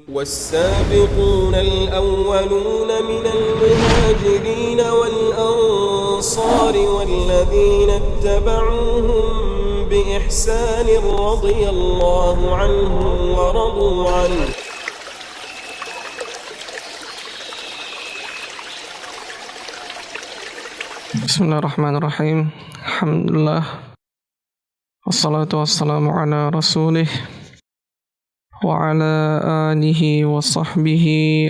والسابقون الأولون من المهاجرين والأنصار والذين اتبعوهم بإحسان رضي الله عنهم ورضوا عنه بسم الله الرحمن الرحيم الحمد لله والصلاة والسلام على رسوله وعلى آله وصحبه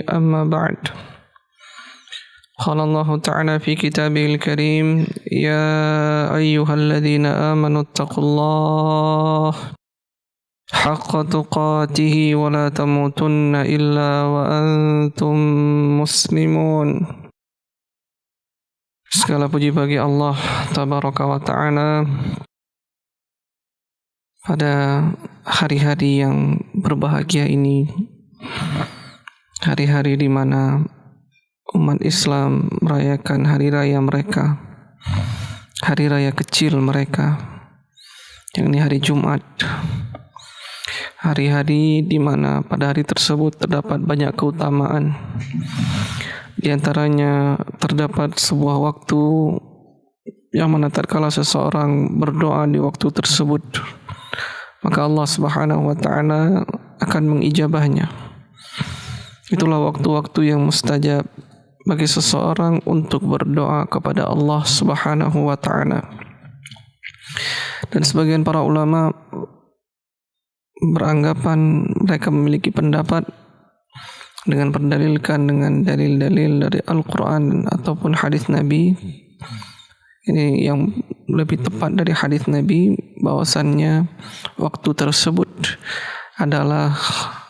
أما بعد. قال الله تعالى في كتابه الكريم يا أيها الذين آمنوا اتقوا الله حق تقاته ولا تموتن إلا وأنتم مسلمون. Segala puji bagi Allah Tabaraka wa Ta'ala pada hari-hari yang berbahagia ini, hari-hari di mana umat Islam merayakan hari raya mereka, hari raya kecil mereka, yakni hari Jumat. Hari-hari di mana pada hari tersebut terdapat banyak keutamaan. Di antaranya terdapat sebuah waktu yang mana tatkala seseorang berdoa di waktu tersebut, maka Allah Subhanahu wa Ta'ala akan mengijabahnya. Itulah waktu-waktu yang mustajab bagi seseorang untuk berdoa kepada Allah Subhanahu wa Ta'ala. Dan sebagian para ulama beranggapan, mereka memiliki pendapat dengan berdalilkan dengan dalil-dalil dari Al-Quran ataupun hadis Nabi. Ini yang lebih tepat dari hadis Nabi, bahwasannya waktu tersebut adalah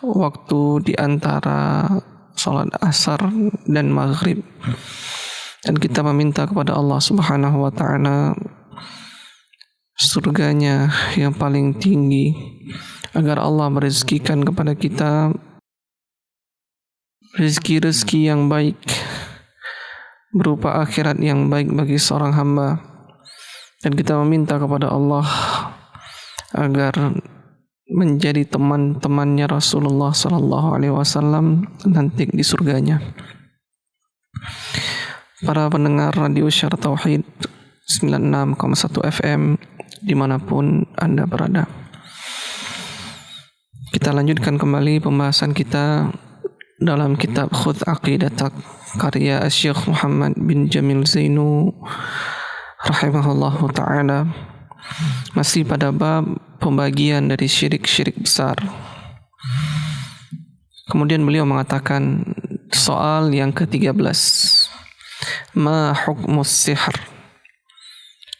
waktu di antara salat asar dan maghrib, dan kita meminta kepada Allah Subhanahu wa Ta'ala surganya yang paling tinggi, agar Allah merezekikan kepada kita rezeki yang baik berupa akhirat yang baik bagi seorang hamba. Dan kita meminta kepada Allah agar menjadi teman-temannya Rasulullah sallallahu alaihi wasallam nanti di surganya. Para pendengar radio Syiar Tauhid 96,1 FM dimanapun Anda berada, kita lanjutkan kembali pembahasan kita dalam kitab Khudh Aqidatak karya Syekh Muhammad bin Jamil Zainu rahimahullahu ta'ala, masih pada bab pembagian dari syirik-syirik besar. Kemudian beliau mengatakan soal yang ke-13, ma hukmus sihr.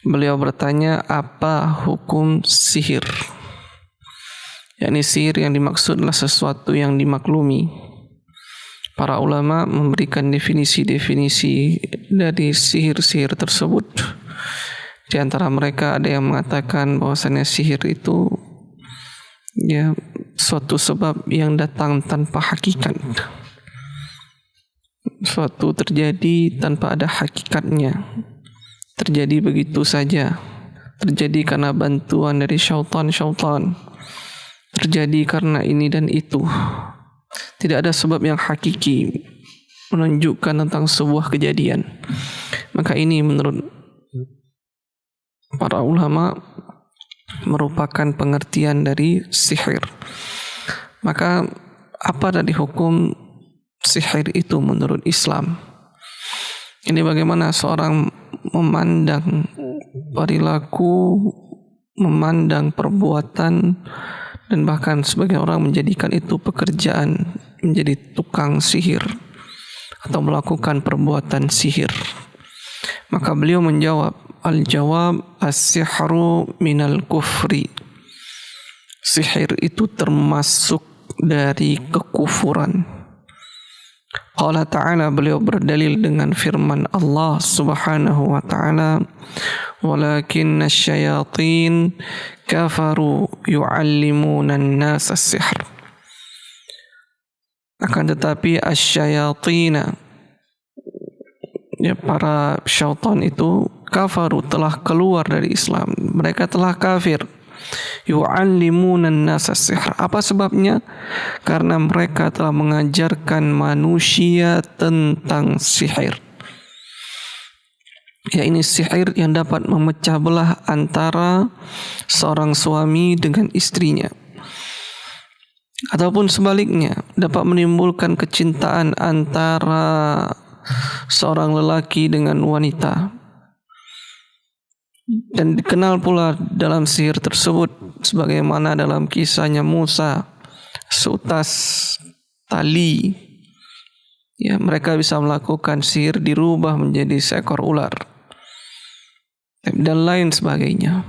Beliau bertanya, apa hukum sihir? Yakni sihir yang dimaksud adalah sesuatu yang dimaklumi. Para ulama memberikan definisi-definisi dari sihir-sihir tersebut. Di antara mereka ada yang mengatakan bahwasannya sihir itu suatu sebab yang datang tanpa hakikat. Suatu terjadi tanpa ada hakikatnya. Terjadi begitu saja. Terjadi karena bantuan dari syaitan. Terjadi karena ini dan itu. Tidak ada sebab yang hakiki menunjukkan tentang sebuah kejadian. Maka ini menurut para ulama merupakan pengertian dari sihir. Maka apa dari hukum sihir itu menurut Islam? Ini bagaimana seorang memandang perilaku, memandang perbuatan, dan bahkan sebagian orang menjadikan itu pekerjaan, menjadi tukang sihir atau melakukan perbuatan sihir. Maka beliau menjawab, al-jawab as-sihru minal kufri. Sihir itu termasuk dari kekufuran. Qala ta'ala, beliau berdalil dengan firman Allah Subhanahu wa ta'ala, walakinna syayatin kafaru yu'allimuna an-nasa as-sihr. Akan tetapi asyayatina, para syaitan itu kafaru, telah keluar dari Islam, mereka telah kafir, yu'allimuna an-nasa sihr. Apa sebabnya? Karena mereka telah mengajarkan manusia tentang sihir. Ya, ini sihir yang dapat memecah belah antara seorang suami dengan istrinya, ataupun sebaliknya dapat menimbulkan kecintaan antara seorang lelaki dengan wanita. Dan dikenal pula dalam sihir tersebut sebagaimana dalam kisahnya Musa, seutas tali, ya, mereka bisa melakukan sihir dirubah menjadi seekor ular dan lain sebagainya.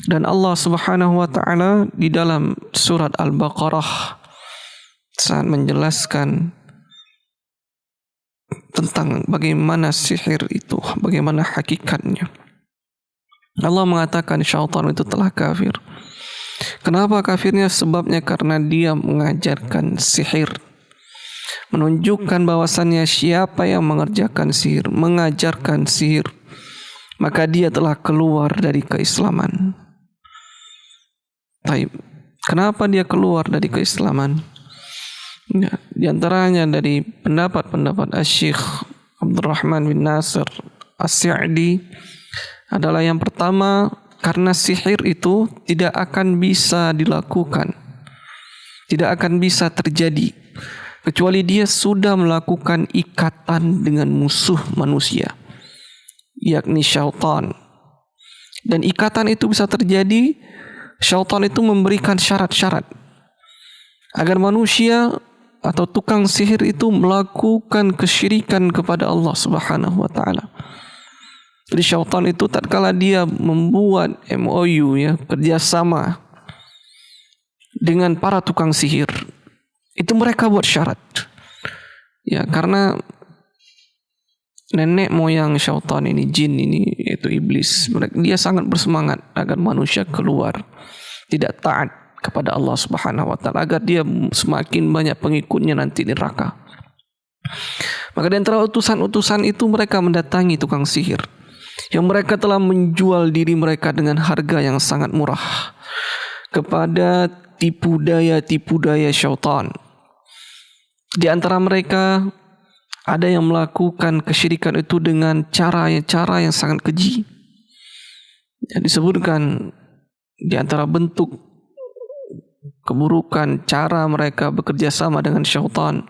Dan Allah Subhanahu wa taala di dalam surat Al-Baqarah saat menjelaskan tentang bagaimana sihir itu, bagaimana hakikatnya. Allah mengatakan syaitan itu telah kafir. Kenapa kafirnya? Sebabnya karena dia mengajarkan sihir, menunjukkan bahwasannya siapa yang mengerjakan sihir, mengajarkan sihir, maka dia telah keluar dari keislaman. Baik, kenapa dia keluar dari keislaman? Ya, di antaranya dari pendapat Asy-Syaikh Abdurrahman bin Nasir As-Sa'di adalah yang pertama, karena sihir itu tidak akan bisa dilakukan, tidak akan bisa terjadi kecuali dia sudah melakukan ikatan dengan musuh manusia, yakni syaitan. Dan ikatan itu bisa terjadi, syaitan itu memberikan syarat-syarat agar manusia atau tukang sihir itu melakukan kesyirikan kepada Allah Subhanahu wa taala. Jadi syaitan itu tatkala dia membuat MOU, ya, kerjasama dengan para tukang sihir, itu mereka buat syarat, ya, karena nenek moyang syaitan ini, jin ini, yaitu iblis, dia sangat bersemangat agar manusia keluar tidak taat kepada Allah Subhanahu wa taala, agar dia semakin banyak pengikutnya nanti di neraka. Maka di antara utusan-utusan itu mereka mendatangi tukang sihir yang mereka telah menjual diri mereka dengan harga yang sangat murah kepada tipu daya syaitan. Di antara mereka ada yang melakukan kesyirikan itu dengan cara yang sangat keji. Yang disebutkan di antara bentuk keburukan cara mereka bekerja sama dengan syaitan.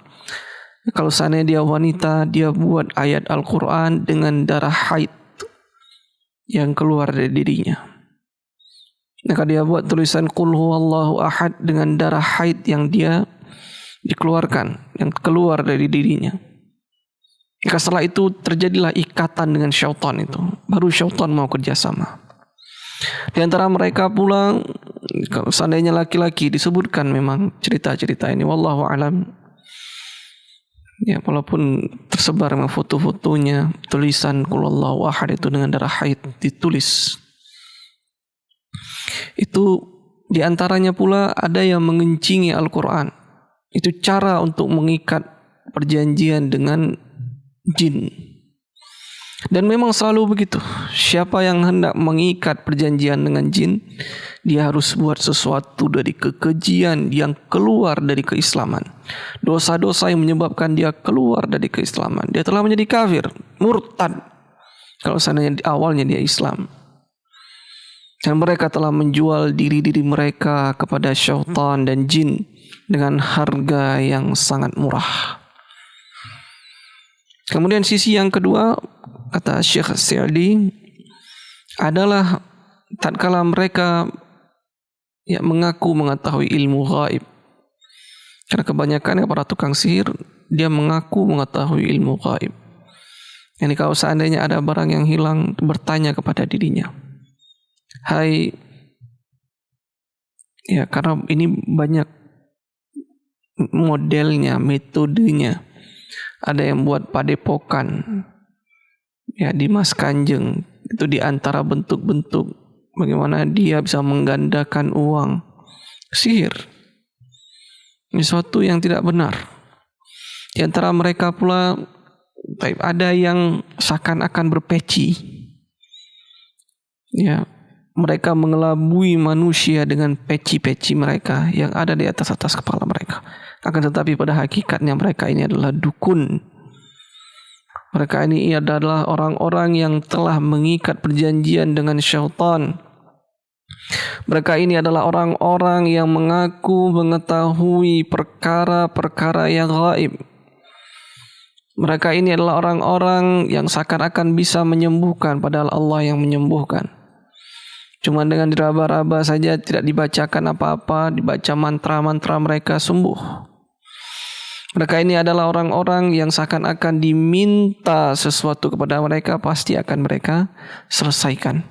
Kalau seandainya dia wanita, dia buat ayat Al-Quran dengan darah haid yang keluar dari dirinya. Maka dia buat tulisan Qul huwallahu ahad dengan darah haid yang dia dikeluarkan, yang keluar dari dirinya. Maka setelah itu terjadilah ikatan dengan syaitan itu. Baru syaitan mau kerjasama. Di antara mereka pula, kalau seandainya laki-laki, disebutkan memang cerita-cerita ini, wallahu alam. Ya, walaupun tersebar memang foto-fotonya, tulisan Qul huwallahu ahad itu dengan darah haid ditulis. Itu di antaranya pula ada yang mengencingi Al-Quran. Itu cara untuk mengikat perjanjian dengan jin. Dan memang selalu begitu. Siapa yang hendak mengikat perjanjian dengan jin, dia harus buat sesuatu dari kekejian yang keluar dari keislaman. Dosa-dosa yang menyebabkan dia keluar dari keislaman. Dia telah menjadi kafir, murtad, kalau seandainya awalnya dia Islam. Dan mereka telah menjual diri-diri mereka kepada syaitan dan jin dengan harga yang sangat murah. Kemudian sisi yang kedua, kata Syekh Sa'di, adalah tatkala mereka mengaku mengetahui ilmu gaib. Karena kebanyakan para tukang sihir, dia mengaku mengetahui ilmu gaib. Jadi kalau seandainya ada barang yang hilang, bertanya kepada dirinya, hai, ya, karena ini banyak modelnya, metodenya. Ada yang buat padepokan, ya, di Mas Kanjeng. Itu di antara bentuk-bentuk bagaimana dia bisa menggandakan uang. Sihir ini suatu yang tidak benar. Di antara mereka pula ada yang seakan-akan berpeci, ya, mereka mengelabui manusia dengan peci-peci mereka yang ada di atas kepala mereka. Akan tetapi pada hakikatnya mereka ini adalah dukun. Mereka ini adalah orang-orang yang telah mengikat perjanjian dengan syaitan. Mereka ini adalah orang-orang yang mengaku mengetahui perkara-perkara yang gaib. Mereka ini adalah orang-orang yang seakan-akan bisa menyembuhkan, padahal Allah yang menyembuhkan. Cuma dengan diraba-raba saja, tidak dibacakan apa-apa, dibaca mantra-mantra, mereka sembuh. Mereka ini adalah orang-orang yang seakan-akan diminta sesuatu kepada mereka, pasti akan mereka selesaikan.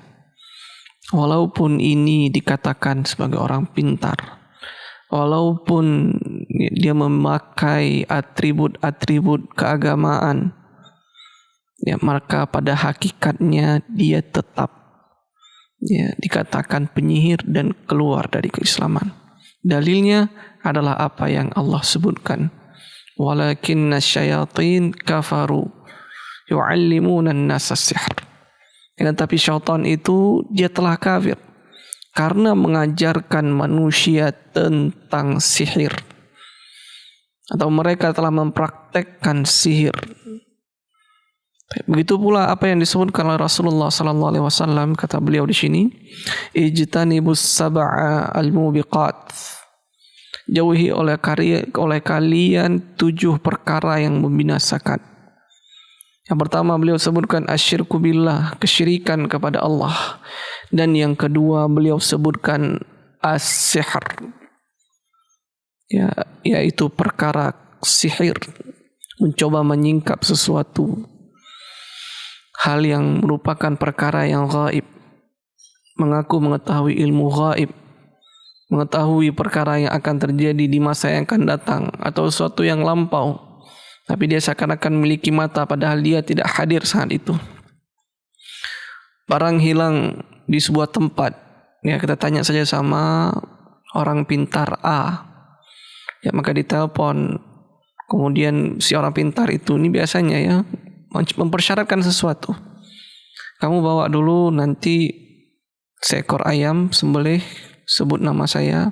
Walaupun ini dikatakan sebagai orang pintar, walaupun dia memakai atribut-atribut keagamaan, ya, maka pada hakikatnya dia tetap dikatakan penyihir dan keluar dari keislaman. Dalilnya adalah apa yang Allah sebutkan. Walakinna syayatin kafaru yu'allimuna an-nasa sihr. Tapi syaitan itu dia telah kafir karena mengajarkan manusia tentang sihir, atau mereka telah mempraktekkan sihir. Begitu pula apa yang disebutkan oleh Rasulullah sallallahu alaihi wasallam, kata beliau di sini, ijtanibus sab'a al-mubiqat. Jauhi oleh kalian 7 perkara yang membinasakan. Yang pertama beliau sebutkan asyirku billah, kesyirikan kepada Allah. Dan yang kedua beliau sebutkan as-sihr, yaitu perkara sihir, mencoba menyingkap sesuatu, hal yang merupakan perkara yang gaib, mengaku mengetahui ilmu gaib, mengetahui perkara yang akan terjadi di masa yang akan datang atau sesuatu yang lampau, tapi dia seakan-akan memiliki mata padahal dia tidak hadir saat itu. Barang hilang di sebuah tempat, ya kita tanya saja sama orang pintar A, ya maka ditelepon, kemudian si orang pintar itu ini biasanya ya mempersyaratkan sesuatu. Kamu bawa dulu nanti seekor ayam sembelih, sebut nama saya.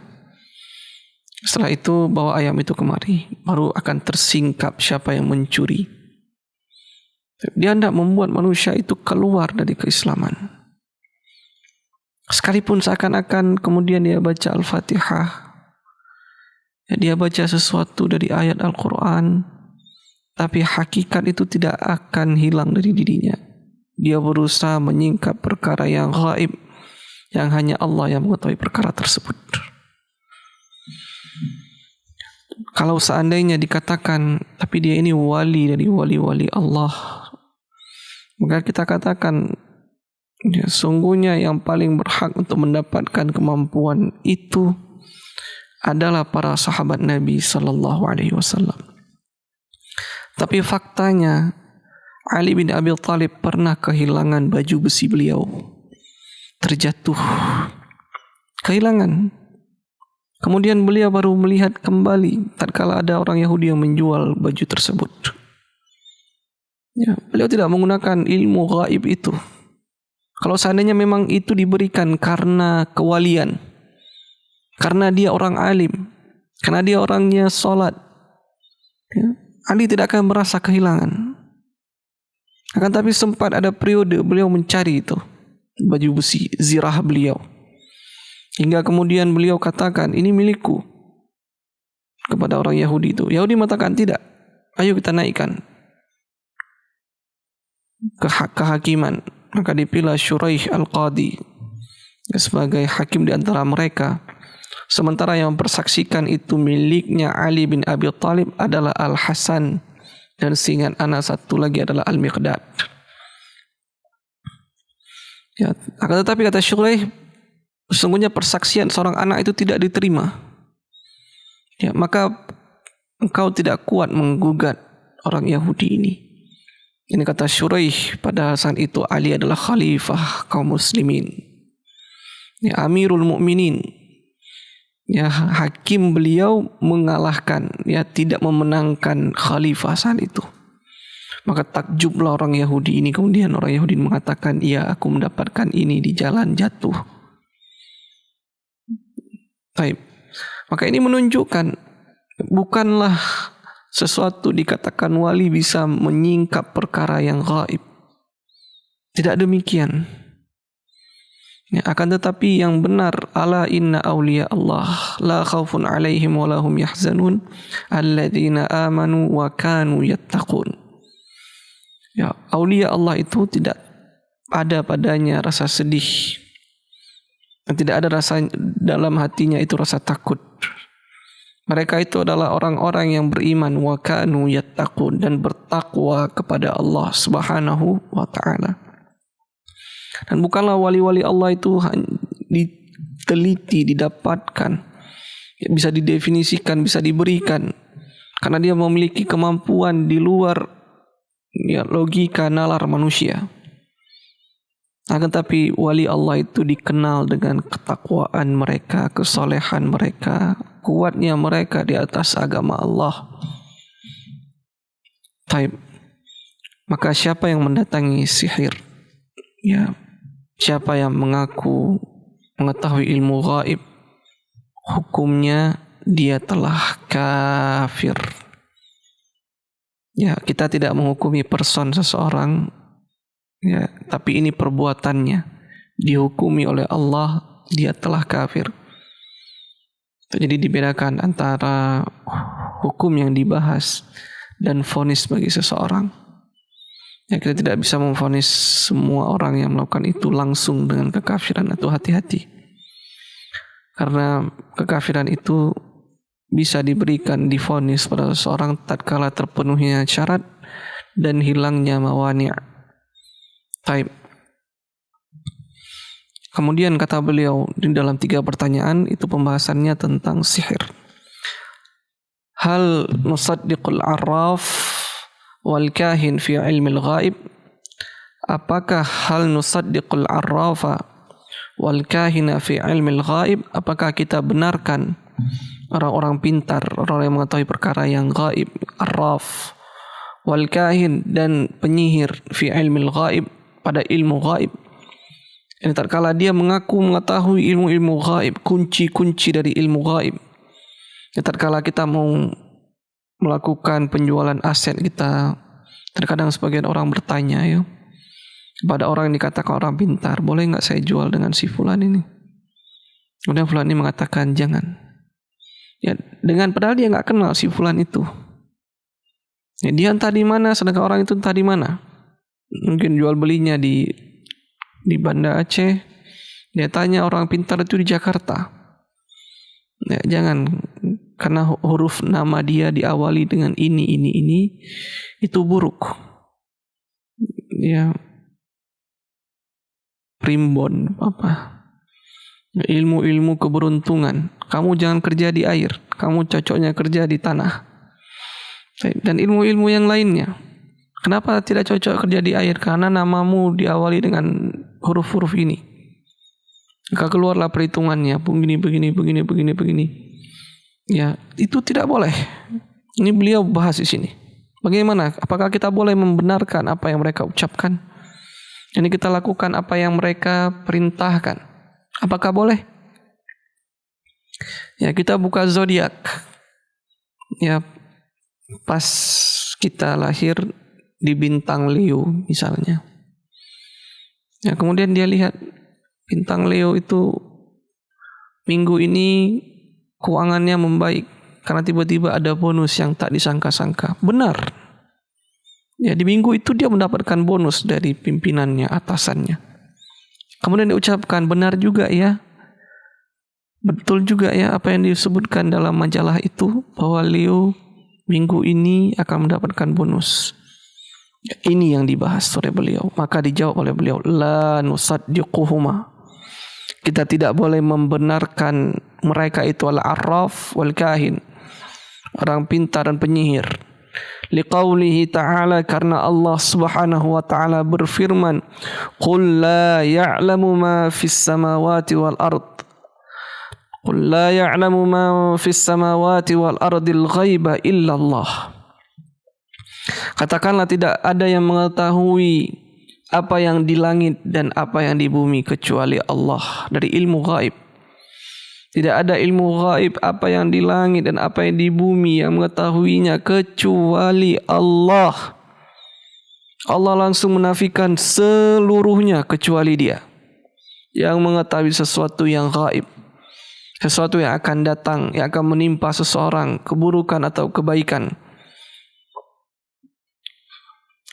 Setelah itu bawa ayam itu kemari, baru akan tersingkap siapa yang mencuri. Dia hendak membuat manusia itu keluar dari keislaman. Sekalipun seakan-akan kemudian dia baca Al-Fatihah, ya, dia baca sesuatu dari ayat Al-Quran, tapi hakikat itu tidak akan hilang dari dirinya. Dia berusaha menyingkap perkara yang gaib, yang hanya Allah yang mengetahui perkara tersebut. Kalau seandainya dikatakan, tapi dia ini wali dari wali-wali Allah, maka kita katakan, ya, sungguhnya yang paling berhak untuk mendapatkan kemampuan itu adalah para sahabat Nabi sallallahu alaihi wasallam. Tapi faktanya Ali bin Abi Thalib pernah kehilangan baju besi beliau, terjatuh, kehilangan. Kemudian beliau baru melihat kembali tatkala ada orang Yahudi yang menjual baju tersebut. Ya, beliau tidak menggunakan ilmu gaib itu. Kalau seandainya memang itu diberikan karena kewalian, karena dia orang alim, karena dia orangnya sholat, ya, Ali tidak akan merasa kehilangan. Akan tapi sempat ada periode beliau mencari itu baju besi zirah beliau, hingga kemudian beliau katakan, ini milikku, kepada orang Yahudi itu. Yahudi mengatakan, tidak, ayo kita naikkan ke kehakiman. Maka dipilih Shuraih al-Qadi sebagai hakim di antara mereka. Sementara yang mempersaksikan itu miliknya Ali bin Abi Thalib adalah Al-Hasan, dan seingat anak satu lagi adalah Al-Miqdad. Ya, akan tetapi kata Shuraih, sesungguhnya persaksian seorang anak itu tidak diterima. Ya, maka engkau tidak kuat menggugat orang Yahudi ini. Ini kata Shuraih, pada saat itu Ali adalah khalifah kaum muslimin, ya, Amirul Mukminin, ya, hakim beliau mengalahkan, ya, tidak memenangkan khalifah saat itu. Maka takjublah orang Yahudi ini. Kemudian orang Yahudi mengatakan, iya, aku mendapatkan ini di jalan jatuh. Taib. Maka ini menunjukkan bukanlah sesuatu dikatakan wali bisa menyingkap perkara yang gaib. Tidak demikian. Ya, akan tetapi yang benar, ala inna awliya Allah la khawfun alaihim wa lahum yahzanun alladzina amanu wa kanu yattaqun. Ya, awliya Allah itu tidak ada padanya rasa sedih. Tidak ada rasa dalam hatinya itu rasa takut. Mereka itu adalah orang-orang yang beriman wa kanu yattaqun dan bertakwa kepada Allah Subhanahu wa taala. Dan bukanlah wali-wali Allah itu diteliti, didapatkan, bisa didefinisikan, bisa diberikan, karena dia memiliki kemampuan di luar logika nalar manusia. Akan tapi wali Allah itu dikenal dengan ketakwaan mereka, kesolehan mereka, kuatnya mereka di atas agama Allah. Taib. Maka siapa yang mendatangi sihir, ya, siapa yang mengaku mengetahui ilmu gaib, hukumnya dia telah kafir. Ya, kita tidak menghukumi person seseorang, ya, tapi ini perbuatannya dihukumi oleh Allah, dia telah kafir. Jadi dibedakan antara hukum yang dibahas dan vonis bagi seseorang. Ya, kita tidak bisa memvonis semua orang yang melakukan itu langsung dengan kekafiran, atau hati-hati. Karena kekafiran itu bisa diberikan divonis pada seseorang tatkala terpenuhinya syarat dan hilangnya mawani'. Taib. Kemudian kata beliau di dalam 3 pertanyaan itu pembahasannya tentang sihir. Hal nusaddiqul arraf wal kahin fi ilmi al-ghaib? Apakah hal nusaddiqul arrafa wal kahina fi ilmi al-ghaib? Apakah kita benarkan orang-orang pintar, orang yang mengetahui perkara yang gaib, arraf, wal kahin, dan penyihir fi ilmi al-ghaib, pada ilmu gaib? Ini tatkala dia mengaku mengetahui ilmu-ilmu gaib, kunci-kunci dari ilmu gaib. Tatkala kita mau melakukan penjualan aset kita, terkadang sebagian orang bertanya ya kepada orang yang dikatakan orang pintar, boleh nggak saya jual dengan si fulan ini? Kemudian fulan ini mengatakan jangan. Ya, dengan padahal dia nggak kenal si fulan itu. Ya, dia entah di mana, sedangkan orang itu entah di mana. Mungkin jual belinya di Banda Aceh. Dia tanya orang pintar itu di Jakarta. Ya, jangan, karena huruf nama dia diawali dengan ini, itu buruk. Ya, primbon apa? Ilmu-ilmu keberuntungan. Kamu jangan kerja di air, kamu cocoknya kerja di tanah. Dan ilmu-ilmu yang lainnya. Kenapa tidak cocok kerja di air? Karena namamu diawali dengan huruf-huruf ini. Maka keluarlah perhitungannya, begini. Ya, itu tidak boleh. Ini beliau bahas di sini. Bagaimana? Apakah kita boleh membenarkan apa yang mereka ucapkan? Ini kita lakukan apa yang mereka perintahkan. Apakah boleh? Ya, kita buka zodiak. Ya, pas kita lahir di bintang Leo misalnya. Ya, kemudian dia lihat bintang Leo itu minggu ini keuangannya membaik karena tiba-tiba ada bonus yang tak disangka-sangka. Benar. Ya, di minggu itu dia mendapatkan bonus dari pimpinannya, atasannya. Kemudian diucapkan, benar juga ya. Betul juga ya apa yang disebutkan dalam majalah itu, bahwa Leo minggu ini akan mendapatkan bonus. Ya, ini yang dibahas oleh beliau. Maka dijawab oleh beliau, la nusaddiquhuma. Kita tidak boleh membenarkan mereka itu al-arraf wal kahin, orang pintar dan penyihir. Liqaulihi ta'ala, karena Allah Subhanahu wa ta'ala berfirman, qul la ya'lamu ma fis samawati wal ard. Qul la ya'lamu ma fis samawati wal ardil ghaiba illa Allah. Katakanlah tidak ada yang mengetahui apa yang di langit dan apa yang di bumi kecuali Allah, dari ilmu gaib. Tidak ada ilmu gaib apa yang di langit dan apa yang di bumi yang mengetahuinya kecuali Allah. Allah langsung menafikan seluruhnya kecuali Dia yang mengetahui sesuatu yang gaib, sesuatu yang akan datang, yang akan menimpa seseorang, keburukan atau kebaikan.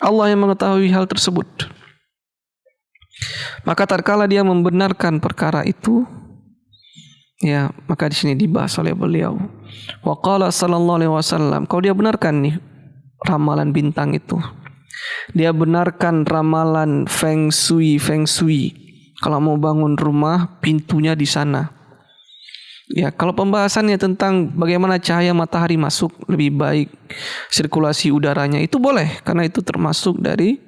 Allah yang mengetahui hal tersebut. Maka tatkala Dia membenarkan perkara itu, ya, maka di sini dibahas oleh beliau. Wa qala sallallahu alaihi wasallam, kalau Dia benarkan nih ramalan bintang itu, Dia benarkan ramalan feng shui. Kalau mau bangun rumah, pintunya di sana. Ya, kalau pembahasannya tentang bagaimana cahaya matahari masuk lebih baik, sirkulasi udaranya, itu boleh, karena itu termasuk dari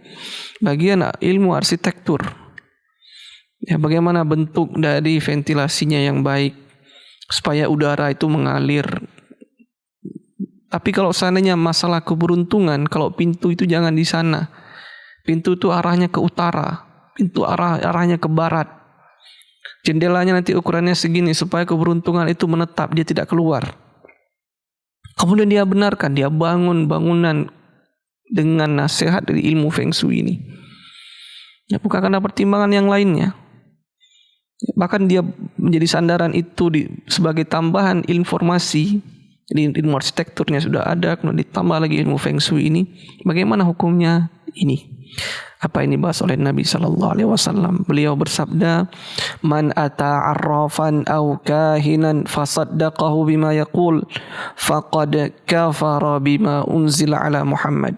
bagian ilmu arsitektur. Ya, bagaimana bentuk dari ventilasinya yang baik supaya udara itu mengalir. Tapi kalau seandainya masalah keberuntungan, kalau pintu itu jangan di sana. Pintu itu arahnya ke utara, pintu arahnya ke barat. Jendelanya nanti ukurannya segini supaya keberuntungan itu menetap, dia tidak keluar. Kemudian Dia benarkan, Dia bangun bangunan dengan nasihat dari ilmu feng shui ini. Ya, bukan karena pertimbangan yang lainnya. Bahkan Dia menjadi sandaran itu sebagai tambahan informasi. Jadi ilmu arsitekturnya sudah ada, kemudian ditambah lagi ilmu feng shui ini. Bagaimana hukumnya ini? Apa ini bahas oleh Nabi sallallahu alaihi wasallam? Beliau bersabda, "Man ata 'arrafan aw kahinan fasaddaqahu bima yaqul faqad kafara bima unzila ala Muhammad."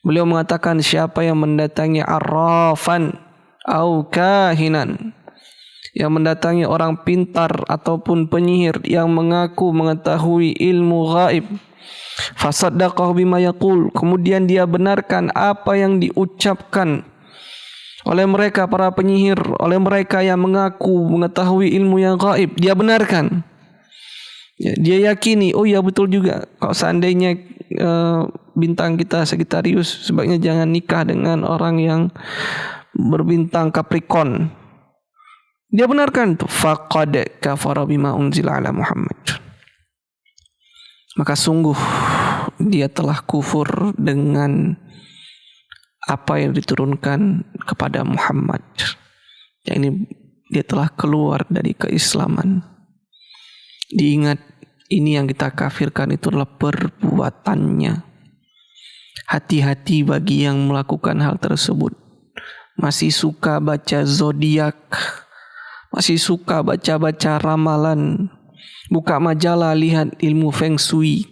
Beliau mengatakan, siapa yang mendatangi arrafan aw kahinan, yang mendatangi orang pintar ataupun penyihir yang mengaku mengetahui ilmu gaib, fasaddaqahu bima yaqul, kemudian dia benarkan apa yang diucapkan oleh mereka para penyihir, oleh mereka yang mengaku mengetahui ilmu yang gaib, dia benarkan. Ya, dia yakini, oh ya betul juga, kalau seandainya bintang kita Sagittarius, sebaiknya jangan nikah dengan orang yang berbintang Capricorn. Dia benarkan itu, faqad kafara bima unzila ala Muhammad. Maka sungguh dia telah kufur dengan apa yang diturunkan kepada Muhammad. Ya, ini dia telah keluar dari keislaman. Diingat, ini yang kita kafirkan itu adalah perbuatannya. Hati-hati bagi yang melakukan hal tersebut. Masih suka baca zodiak, masih suka baca-baca ramalan, buka majalah lihat ilmu feng shui.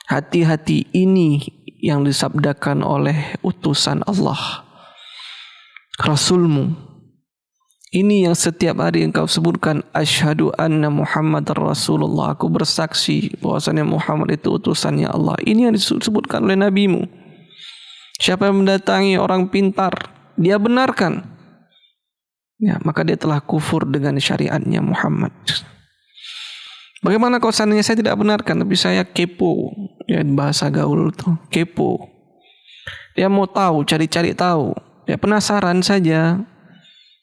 Hati-hati, ini yang disabdakan oleh utusan Allah, Rasulmu. Ini yang setiap hari engkau sebutkan, asyhadu anna Muhammadar Rasulullah, aku bersaksi bahwasanya Muhammad itu utusannya Allah. Ini yang disebutkan oleh nabimu. Siapa yang mendatangi orang pintar, dia benarkan, ya, maka dia telah kufur dengan syariatnya Muhammad. Bagaimana kalau seandainya saya tidak benarkan, tapi saya kepo, ya, bahasa gaul tuh, kepo. Dia mau tahu, cari-cari tahu, ya, penasaran saja.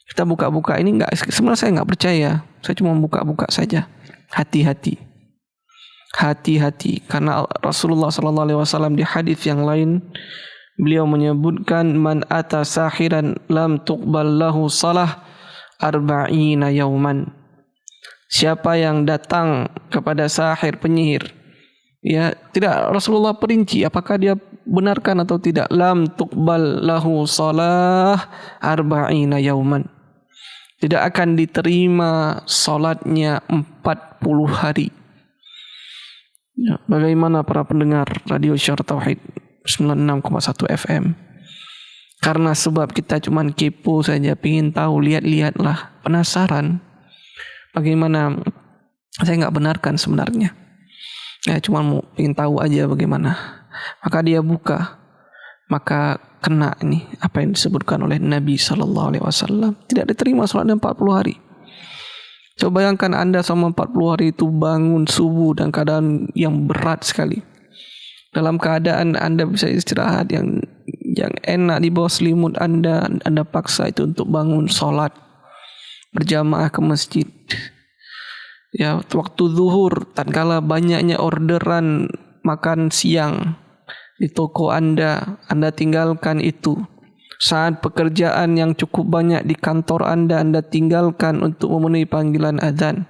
Kita buka-buka, ini enggak, sebenarnya saya enggak percaya, saya cuma buka-buka saja. Hati-hati, hati-hati, karena Rasulullah SAW di hadis yang lain, beliau menyebutkan, man ata sahiran lam tuqbal lahu salah arba'ina yauman. Siapa yang datang kepada sahir, penyihir, ya, tidak Rasulullah perinci apakah dia benarkan atau tidak. Lam tuqbal lahu salah arba'ina yauman. Tidak akan diterima salatnya 40 hari. Ya, bagaimana para pendengar Radio Syiar Tauhid 96,1 FM? Karena sebab kita cuma kepo saja, pingin tahu, lihat-lihatlah, penasaran. Bagaimana? Saya enggak benarkan sebenarnya. Ya, cuma mau pingin tahu aja bagaimana. Maka dia buka, maka kena ini apa yang disebutkan oleh Nabi SAW. Tidak diterima salatnya 40 hari. Coba bayangkan Anda selama 40 hari itu bangun subuh dan keadaan yang berat sekali. Dalam keadaan Anda bisa istirahat yang enak di bawah selimut Anda paksa itu untuk bangun salat berjamaah ke masjid. Ya, waktu zuhur tatkala banyaknya orderan makan siang di toko Anda tinggalkan itu. Saat pekerjaan yang cukup banyak di kantor Anda tinggalkan untuk memenuhi panggilan azan.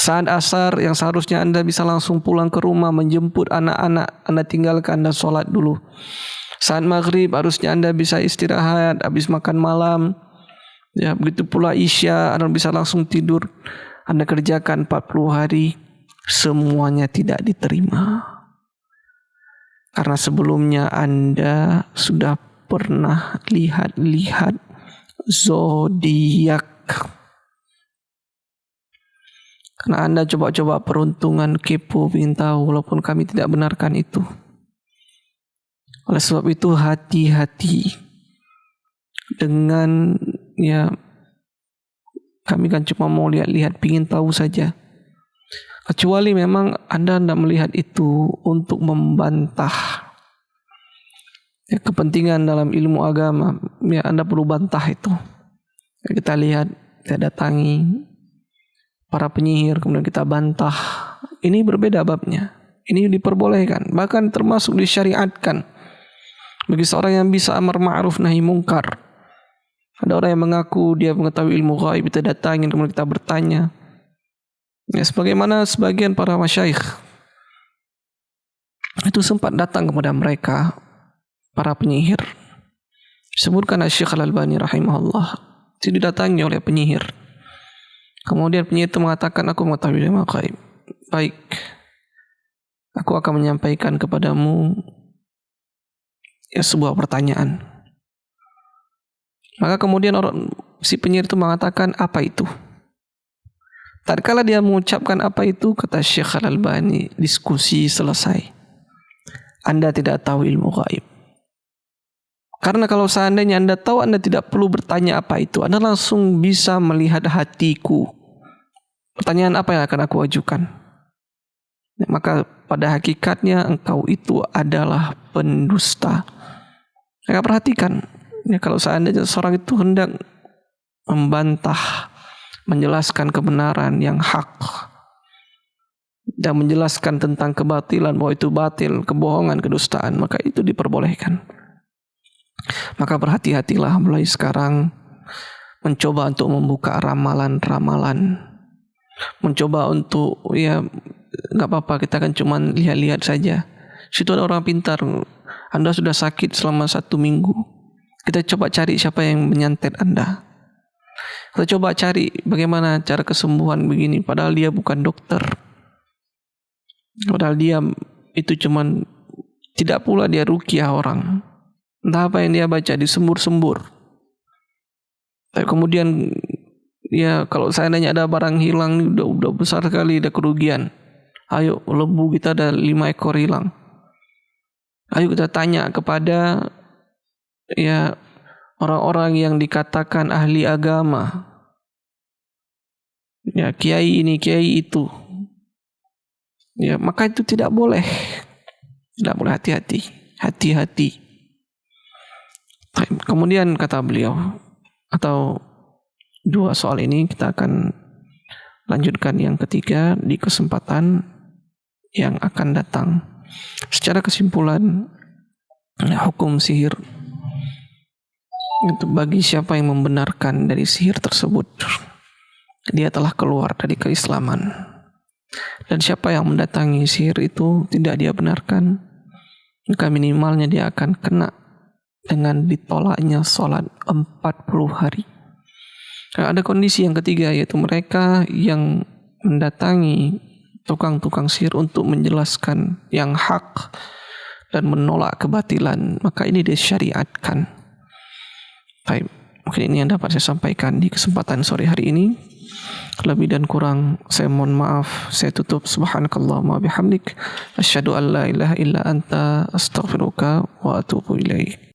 Saat asar yang seharusnya Anda bisa langsung pulang ke rumah menjemput anak-anak, Anda tinggalkan dan sholat dulu. Saat maghrib harusnya Anda bisa istirahat habis makan malam. Ya, begitu pula isya Anda bisa langsung tidur. Anda kerjakan 40 hari, semuanya tidak diterima. Karena sebelumnya Anda sudah pernah lihat zodiak. Karena Anda coba-coba peruntungan, kepo, ingin tahu, walaupun kami tidak benarkan itu. Oleh sebab itu hati-hati dengan kami kan cuma mau lihat-lihat, ingin tahu saja. Kecuali memang Anda melihat itu untuk membantah kepentingan dalam ilmu agama, Anda perlu bantah itu. Kita lihat, kita datangi para penyihir, kemudian kita bantah. Ini berbeda babnya. Ini diperbolehkan, bahkan termasuk disyariatkan bagi seorang yang bisa amar ma'ruf nahi mungkar. Ada orang yang mengaku dia mengetahui ilmu gaib, kita datangi, kemudian kita bertanya. Ya, sebagaimana sebagian para masyayikh itu sempat datang kepada mereka, para penyihir. Disebutkan Syekh Al-Albani rahimahullah, itu didatangi oleh penyihir. Kemudian penyihir itu mengatakan, aku mengetahui ilmu gaib. Baik, aku akan menyampaikan kepadamu sebuah pertanyaan. Maka kemudian si penyihir itu mengatakan, apa itu? Tatkala dia mengucapkan apa itu, kata Syekh Al-Albani, diskusi selesai. Anda tidak tahu ilmu gaib. Karena kalau seandainya Anda tahu, Anda tidak perlu bertanya apa itu. Anda langsung bisa melihat hatiku. Pertanyaan apa yang akan aku ajukan? Maka pada hakikatnya engkau itu adalah pendusta. Maka perhatikan, kalau seandainya seorang itu hendak membantah, menjelaskan kebenaran yang hak dan menjelaskan tentang kebatilan, bahwa itu batil, kebohongan, kedustaan, maka itu diperbolehkan. Maka berhati-hatilah mulai sekarang mencoba untuk membuka ramalan-ramalan, mencoba untuk nggak apa-apa, kita kan cuma lihat-lihat saja. Situ ada orang pintar, Anda sudah sakit selama 1 minggu, kita coba cari siapa yang menyantet Anda. Kita coba cari bagaimana cara kesembuhan begini, padahal dia bukan dokter. Padahal dia itu cuman, tidak pula dia ruqyah orang. Entah apa yang dia baca, disembur-sembur. Tapi kemudian kalau seandainya ada barang hilang, udah besar sekali, ada kerugian. Ayo, lembu kita ada 5 ekor hilang. Ayo kita tanya kepada orang-orang yang dikatakan ahli agama. Kiai ini, kiai itu. Maka itu tidak boleh. Tidak boleh, hati-hati. Hati-hati. Kemudian kata beliau, atau 2 soal ini kita akan lanjutkan yang ketiga di kesempatan yang akan datang. Secara kesimpulan, hukum sihir itu bagi siapa yang membenarkan dari sihir tersebut, dia telah keluar dari keislaman. Dan siapa yang mendatangi sihir itu tidak dia benarkan, maka minimalnya dia akan kena dengan ditolaknya sholat 40 hari. Karena ada kondisi yang ketiga, yaitu mereka yang mendatangi tukang-tukang sihir untuk menjelaskan yang hak dan menolak kebatilan, maka ini disyariatkan. Baik, mungkin ini yang dapat saya sampaikan di kesempatan sore hari ini. Lebih dan kurang saya mohon maaf. Saya tutup. Subhanakallahumma bihamdik, asyhadu an la ilaha illa anta, astaghfiruka wa atubu ilaik.